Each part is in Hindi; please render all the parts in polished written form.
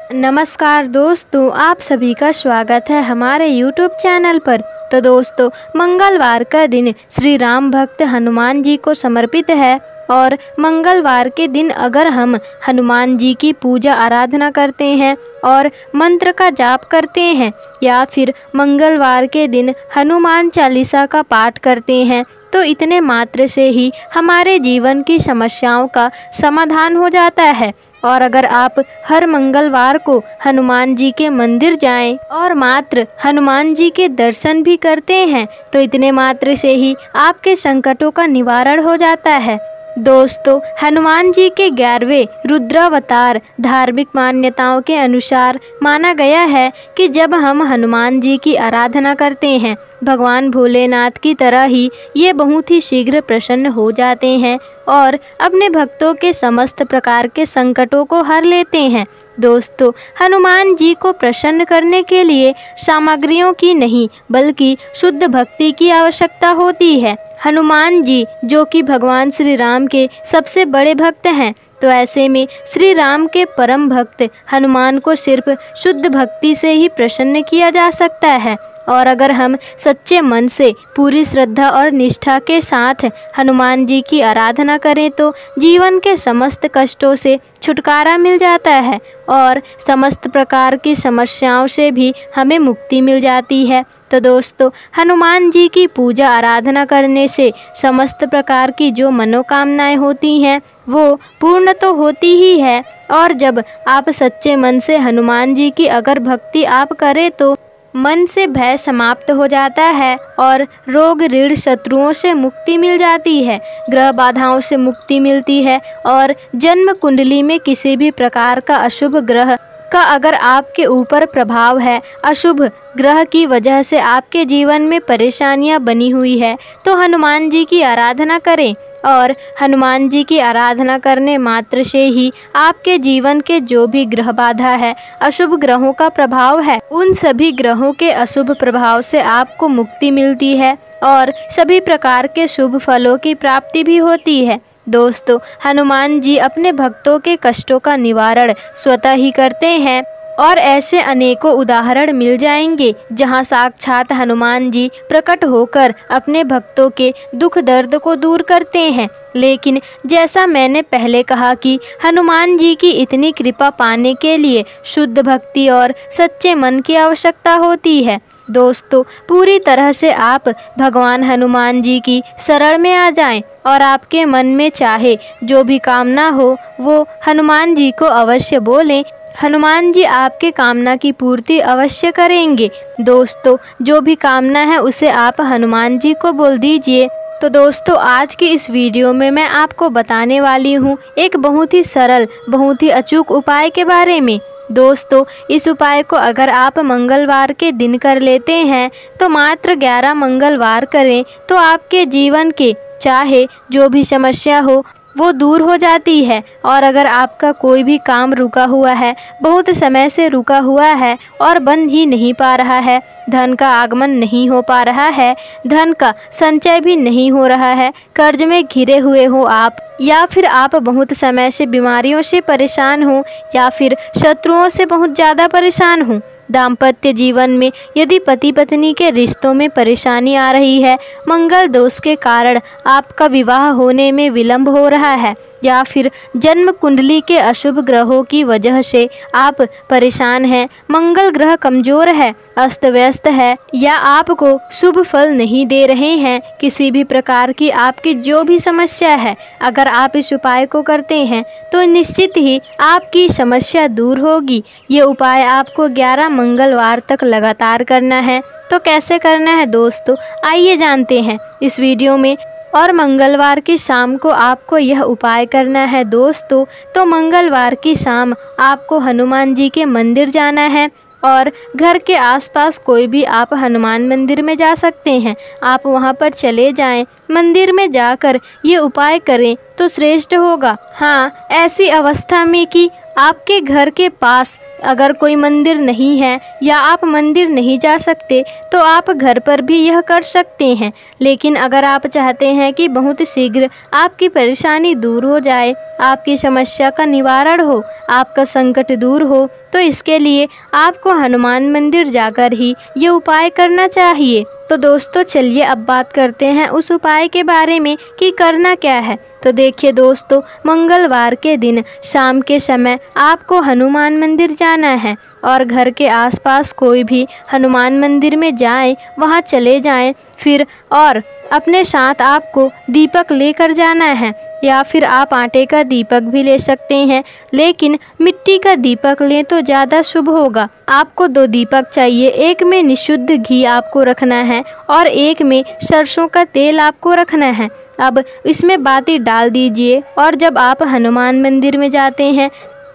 नमस्कार दोस्तों, आप सभी का स्वागत है हमारे YouTube चैनल पर। तो दोस्तों, मंगलवार का दिन श्री राम भक्त हनुमान जी को समर्पित है और मंगलवार के दिन अगर हम हनुमान जी की पूजा आराधना करते हैं और मंत्र का जाप करते हैं या फिर मंगलवार के दिन हनुमान चालीसा का पाठ करते हैं तो इतने मात्र से ही हमारे जीवन की समस्याओं का समाधान हो जाता है। और अगर आप हर मंगलवार को हनुमान जी के मंदिर जाएं और मात्र हनुमान जी के दर्शन भी करते हैं तो इतने मात्र से ही आपके संकटों का निवारण हो जाता है। दोस्तों, हनुमान जी के 11वें रुद्रावतार धार्मिक मान्यताओं के अनुसार माना गया है कि जब हम हनुमान जी की आराधना करते हैं भगवान भोलेनाथ की तरह ही ये बहुत ही शीघ्र प्रसन्न हो जाते हैं और अपने भक्तों के समस्त प्रकार के संकटों को हर लेते हैं। दोस्तों, हनुमान जी को प्रसन्न करने के लिए सामग्रियों की नहीं बल्कि शुद्ध भक्ति की आवश्यकता होती है। हनुमान जी जो कि भगवान श्री राम के सबसे बड़े भक्त हैं, तो ऐसे में श्री राम के परम भक्त हनुमान को सिर्फ शुद्ध भक्ति से ही प्रसन्न किया जा सकता है। और अगर हम सच्चे मन से पूरी श्रद्धा और निष्ठा के साथ हनुमान जी की आराधना करें तो जीवन के समस्त कष्टों से छुटकारा मिल जाता है और समस्त प्रकार की समस्याओं से भी हमें मुक्ति मिल जाती है। तो दोस्तों, हनुमान जी की पूजा आराधना करने से समस्त प्रकार की जो मनोकामनाएं होती हैं वो पूर्ण तो होती ही है। और जब आप सच्चे मन से हनुमान जी की अगर भक्ति आप करें तो मन से भय समाप्त हो जाता है और रोग ऋण शत्रुओं से मुक्ति मिल जाती है, ग्रह बाधाओं से मुक्ति मिलती है और जन्म कुंडली में किसी भी प्रकार का अशुभ ग्रह का अगर आपके ऊपर प्रभाव है, अशुभ ग्रह की वजह से आपके जीवन में परेशानियां बनी हुई है तो हनुमान जी की आराधना करें। और हनुमान जी की आराधना करने मात्र से ही आपके जीवन के जो भी ग्रह बाधा है, अशुभ ग्रहों का प्रभाव है, उन सभी ग्रहों के अशुभ प्रभाव से आपको मुक्ति मिलती है और सभी प्रकार के शुभ फलों की प्राप्ति भी होती है। दोस्तों, हनुमान जी अपने भक्तों के कष्टों का निवारण स्वतः ही करते हैं और ऐसे अनेकों उदाहरण मिल जाएंगे जहां साक्षात हनुमान जी प्रकट होकर अपने भक्तों के दुख दर्द को दूर करते हैं। लेकिन जैसा मैंने पहले कहा कि हनुमान जी की इतनी कृपा पाने के लिए शुद्ध भक्ति और सच्चे मन की आवश्यकता होती है। दोस्तों, पूरी तरह से आप भगवान हनुमान जी की शरण में आ जाएं और आपके मन में चाहे जो भी कामना हो वो हनुमान जी को अवश्य बोलें। हनुमान जी आपके कामना की पूर्ति अवश्य करेंगे। दोस्तों, जो भी कामना है उसे आप हनुमान जी को बोल दीजिए। तो दोस्तों, आज की इस वीडियो में मैं आपको बताने वाली हूँ एक बहुत ही सरल, बहुत ही अचूक उपाय के बारे में। दोस्तों, इस उपाय को अगर आप मंगलवार के दिन कर लेते हैं तो मात्र 11 मंगलवार करें तो आपके जीवन के चाहे जो भी समस्या हो वो दूर हो जाती है। और अगर आपका कोई भी काम रुका हुआ है, बहुत समय से रुका हुआ है और बन ही नहीं पा रहा है, धन का आगमन नहीं हो पा रहा है, धन का संचय भी नहीं हो रहा है, कर्ज में घिरे हुए हो आप, या फिर आप बहुत समय से बीमारियों से परेशान हो या फिर शत्रुओं से बहुत ज़्यादा परेशान हो, दाम्पत्य जीवन में यदि पति पत्नी के रिश्तों में परेशानी आ रही है, मंगल दोष के कारण आपका विवाह होने में विलंब हो रहा है, या फिर जन्म कुंडली के अशुभ ग्रहों की वजह से आप परेशान हैं, मंगल ग्रह कमजोर है, अस्त व्यस्त है या आपको शुभ फल नहीं दे रहे हैं, किसी भी प्रकार की आपकी जो भी समस्या है, अगर आप इस उपाय को करते हैं तो निश्चित ही आपकी समस्या दूर होगी। ये उपाय आपको 11 मंगलवार तक लगातार करना है। तो कैसे करना है दोस्तों, आइए जानते हैं इस वीडियो में। और मंगलवार की शाम को आपको यह उपाय करना है दोस्तों। तो मंगलवार की शाम आपको हनुमान जी के मंदिर जाना है और घर के आसपास कोई भी आप हनुमान मंदिर में जा सकते हैं, आप वहां पर चले जाएं, मंदिर में जाकर ये उपाय करें तो श्रेष्ठ होगा। हाँ, ऐसी अवस्था में कि आपके घर के पास अगर कोई मंदिर नहीं है या आप मंदिर नहीं जा सकते तो आप घर पर भी यह कर सकते हैं। लेकिन अगर आप चाहते हैं कि बहुत शीघ्र आपकी परेशानी दूर हो जाए, आपकी समस्या का निवारण हो, आपका संकट दूर हो, तो इसके लिए आपको हनुमान मंदिर जाकर ही ये उपाय करना चाहिए। तो दोस्तों चलिए अब बात करते हैं उस उपाय के बारे में कि करना क्या है। तो देखिए दोस्तों, मंगलवार के दिन शाम के समय आपको हनुमान मंदिर जाना है और घर के आसपास कोई भी हनुमान मंदिर में जाएं, वहां चले जाएं फिर और अपने साथ आपको दीपक लेकर जाना है या फिर आप आटे का दीपक भी ले सकते हैं, लेकिन मिट्टी का दीपक लें तो ज़्यादा शुभ होगा। आपको 2 दीपक चाहिए, एक में निशुद्ध घी आपको रखना है और एक में सरसों का तेल आपको रखना है। अब इसमें बाती डाल दीजिए और जब आप हनुमान मंदिर में जाते हैं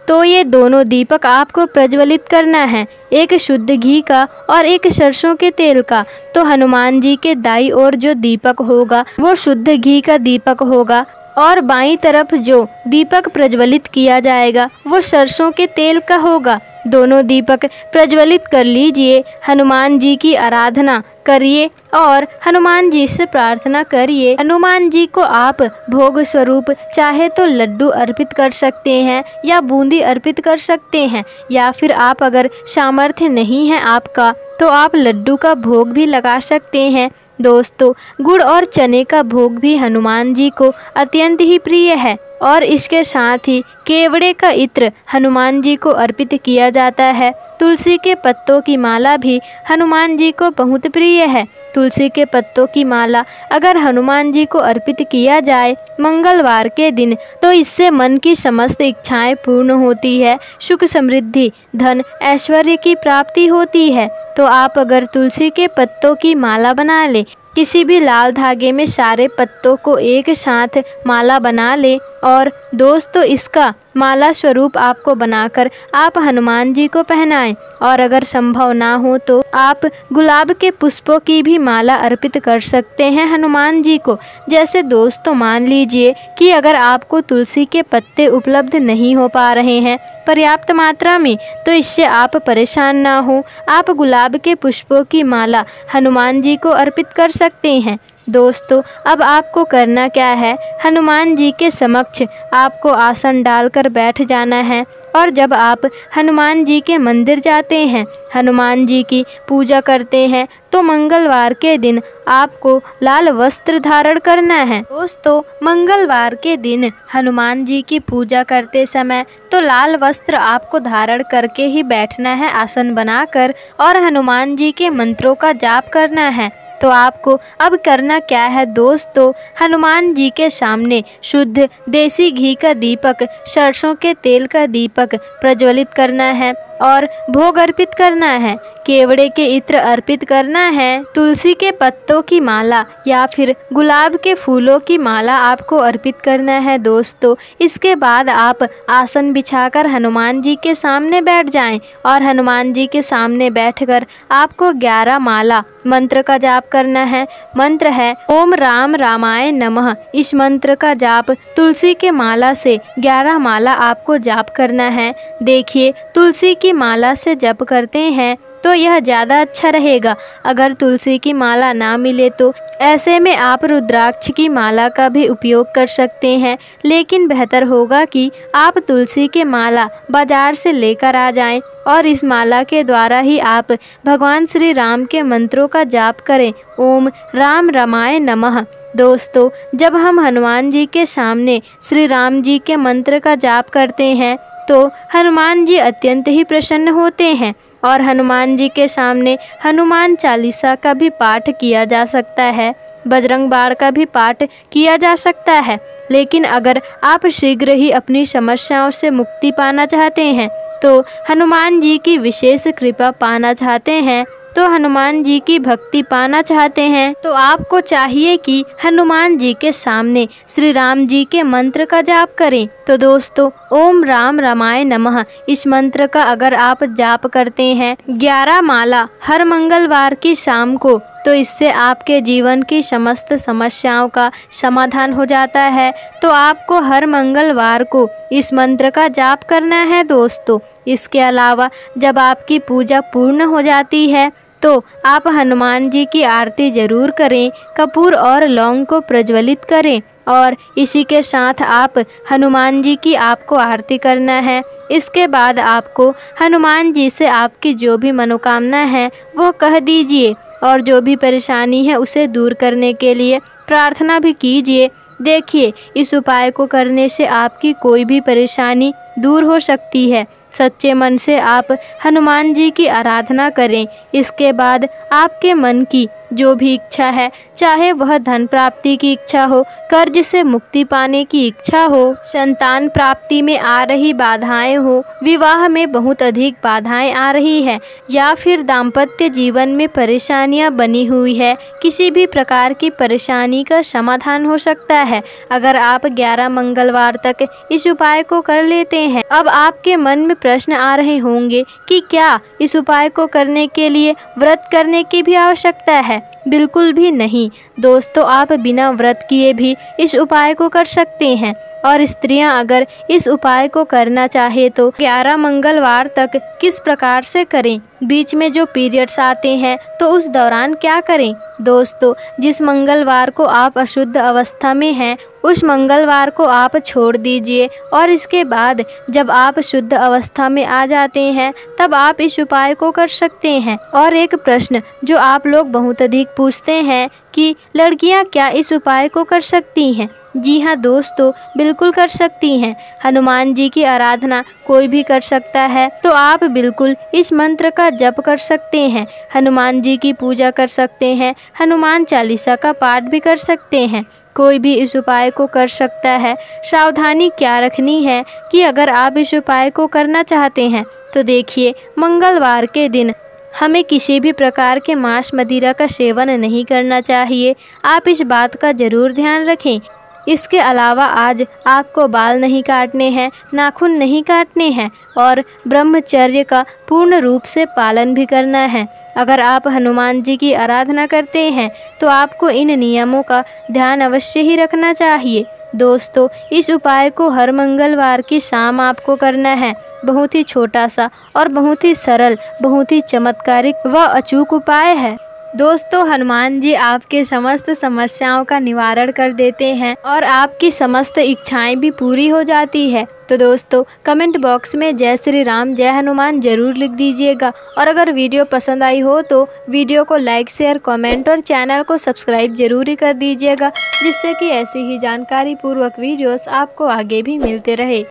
तो ये दोनों दीपक आपको प्रज्वलित करना है, एक शुद्ध घी का और एक सरसों के तेल का। तो हनुमान जी के दाईं ओर जो दीपक होगा वो शुद्ध घी का दीपक होगा और बाईं तरफ जो दीपक प्रज्वलित किया जाएगा वो सरसों के तेल का होगा। दोनों दीपक प्रज्वलित कर लीजिए, हनुमान जी की आराधना करिए और हनुमान जी से प्रार्थना करिए। हनुमान जी को आप भोग स्वरूप चाहे तो लड्डू अर्पित कर सकते हैं या बूंदी अर्पित कर सकते हैं, या फिर आप अगर सामर्थ्य नहीं है आपका तो आप लड्डू का भोग भी लगा सकते हैं। दोस्तों गुड़ और चने का भोग भी हनुमान जी को अत्यंत ही प्रिय है और इसके साथ ही केवड़े का इत्र हनुमान जी को अर्पित किया जाता है। तुलसी के पत्तों की माला भी हनुमान जी को बहुत प्रिय है। तुलसी के पत्तों की माला अगर हनुमान जी को अर्पित किया जाए मंगलवार के दिन तो इससे मन की समस्त इच्छाएं पूर्ण होती है, सुख समृद्धि धन ऐश्वर्य की प्राप्ति होती है। तो आप अगर तुलसी के पत्तों की माला बना ले, किसी भी लाल धागे में सारे पत्तों को एक साथ माला बना ले और दोस्तों इसका माला स्वरूप आपको बनाकर आप हनुमान जी को पहनाएं। और अगर संभव ना हो तो आप गुलाब के पुष्पों की भी माला अर्पित कर सकते हैं हनुमान जी को। जैसे दोस्तों मान लीजिए कि अगर आपको तुलसी के पत्ते उपलब्ध नहीं हो पा रहे हैं पर्याप्त मात्रा में, तो इससे आप परेशान ना हो, आप गुलाब के पुष्पों की माला हनुमान जी को अर्पित कर सकते हैं। दोस्तों अब आपको करना क्या है, हनुमान जी के समक्ष आपको आसन डालकर बैठ जाना है और जब आप हनुमान जी के मंदिर जाते हैं, हनुमान जी की पूजा करते हैं तो मंगलवार के दिन आपको लाल वस्त्र धारण करना है। दोस्तों मंगलवार के दिन हनुमान जी की पूजा करते समय तो लाल वस्त्र आपको धारण करके ही बैठना है आसन बनाकर और हनुमान जी के मंत्रों का जाप करना है। तो आपको अब करना क्या है दोस्तों, हनुमान जी के सामने शुद्ध देसी घी का दीपक, सरसों के तेल का दीपक प्रज्वलित करना है और भोग अर्पित करना है, केवड़े के इत्र अर्पित करना है, तुलसी के पत्तों की माला या फिर गुलाब के फूलों की माला आपको अर्पित करना है। दोस्तों इसके बाद आप आसन बिछाकर हनुमान जी के सामने बैठ जाएं और हनुमान जी के सामने बैठकर आपको 11 माला मंत्र का जाप करना है। मंत्र है ओम राम रामाय नमः। इस मंत्र का जाप तुलसी के माला से 11 माला आपको जाप करना है। देखिए तुलसी की माला से जप करते हैं तो यह ज़्यादा अच्छा रहेगा। अगर तुलसी की माला ना मिले तो ऐसे में आप रुद्राक्ष की माला का भी उपयोग कर सकते हैं, लेकिन बेहतर होगा कि आप तुलसी के माला बाजार से लेकर आ जाएं और इस माला के द्वारा ही आप भगवान श्री राम के मंत्रों का जाप करें। ओम राम रमाय नमः। दोस्तों जब हम हनुमान जी के सामने श्री राम जी के मंत्र का जाप करते हैं तो हनुमान जी अत्यंत ही प्रसन्न होते हैं और हनुमान जी के सामने हनुमान चालीसा का भी पाठ किया जा सकता है, बजरंग बाण का भी पाठ किया जा सकता है। लेकिन अगर आप शीघ्र ही अपनी समस्याओं से मुक्ति पाना चाहते हैं, तो हनुमान जी की विशेष कृपा पाना चाहते हैं, तो हनुमान जी की भक्ति पाना चाहते हैं, तो आपको चाहिए कि हनुमान जी के सामने श्री राम जी के मंत्र का जाप करें। तो दोस्तों ओम राम रमाय नमः इस मंत्र का अगर आप जाप करते हैं 11 माला हर मंगलवार की शाम को तो इससे आपके जीवन की समस्त समस्याओं का समाधान हो जाता है। तो आपको हर मंगलवार को इस मंत्र का जाप करना है दोस्तों। इसके अलावा जब आपकी पूजा पूर्ण हो जाती है तो आप हनुमान जी की आरती जरूर करें, कपूर और लौंग को प्रज्वलित करें और इसी के साथ आप हनुमान जी की आपको आरती करना है। इसके बाद आपको हनुमान जी से आपकी जो भी मनोकामना है वो कह दीजिए और जो भी परेशानी है उसे दूर करने के लिए प्रार्थना भी कीजिए। देखिए, इस उपाय को करने से आपकी कोई भी परेशानी दूर हो सकती है। सच्चे मन से आप हनुमान जी की आराधना करें। इसके बाद आपके मन की जो भी इच्छा है, चाहे वह धन प्राप्ति की इच्छा हो, कर्ज से मुक्ति पाने की इच्छा हो, संतान प्राप्ति में आ रही बाधाएं हो, विवाह में बहुत अधिक बाधाएं आ रही है या फिर दाम्पत्य जीवन में परेशानियां बनी हुई है, किसी भी प्रकार की परेशानी का समाधान हो सकता है अगर आप 11 मंगलवार तक इस उपाय को कर लेते हैं। अब आपके मन में प्रश्न आ रहे होंगे कि क्या इस उपाय को करने के लिए व्रत करने की भी आवश्यकता है? बिल्कुल भी नहीं दोस्तों, आप बिना व्रत किए भी इस उपाय को कर सकते हैं। और स्त्रियां अगर इस उपाय को करना चाहे तो 11 मंगलवार तक किस प्रकार से करें, बीच में जो पीरियड्स आते हैं तो उस दौरान क्या करें? दोस्तों, जिस मंगलवार को आप अशुद्ध अवस्था में हैं उस मंगलवार को आप छोड़ दीजिए और इसके बाद जब आप शुद्ध अवस्था में आ जाते हैं तब आप इस उपाय को कर सकते हैं। और एक प्रश्न जो आप लोग बहुत अधिक पूछते हैं कि लड़कियां क्या इस उपाय को कर सकती हैं? जी हाँ दोस्तों, बिल्कुल कर सकती हैं। हनुमान जी की आराधना कोई भी कर सकता है, तो आप बिल्कुल इस मंत्र का जप कर सकते हैं, हनुमान जी की पूजा कर सकते हैं, हनुमान चालीसा का पाठ भी कर सकते हैं। कोई भी इस उपाय को कर सकता है। सावधानी क्या रखनी है कि अगर आप इस उपाय को करना चाहते हैं तो देखिए, मंगलवार के दिन हमें किसी भी प्रकार के मांस मदिरा का सेवन नहीं करना चाहिए। आप इस बात का ज़रूर ध्यान रखें। इसके अलावा आज आपको बाल नहीं काटने हैं, नाखून नहीं काटने हैं और ब्रह्मचर्य का पूर्ण रूप से पालन भी करना है। अगर आप हनुमान जी की आराधना करते हैं तो आपको इन नियमों का ध्यान अवश्य ही रखना चाहिए। दोस्तों, इस उपाय को हर मंगलवार की शाम आपको करना है। बहुत ही छोटा सा और बहुत ही सरल, बहुत ही चमत्कारिक व अचूक उपाय है। दोस्तों, हनुमान जी आपके समस्त समस्याओं का निवारण कर देते हैं और आपकी समस्त इच्छाएं भी पूरी हो जाती है। तो दोस्तों, कमेंट बॉक्स में जय श्री राम, जय हनुमान जरूर लिख दीजिएगा। और अगर वीडियो पसंद आई हो तो वीडियो को लाइक, शेयर, कमेंट और चैनल को सब्सक्राइब जरूर ही कर दीजिएगा, जिससे कि ऐसी ही जानकारी पूर्वक वीडियोस आपको आगे भी मिलते रहे।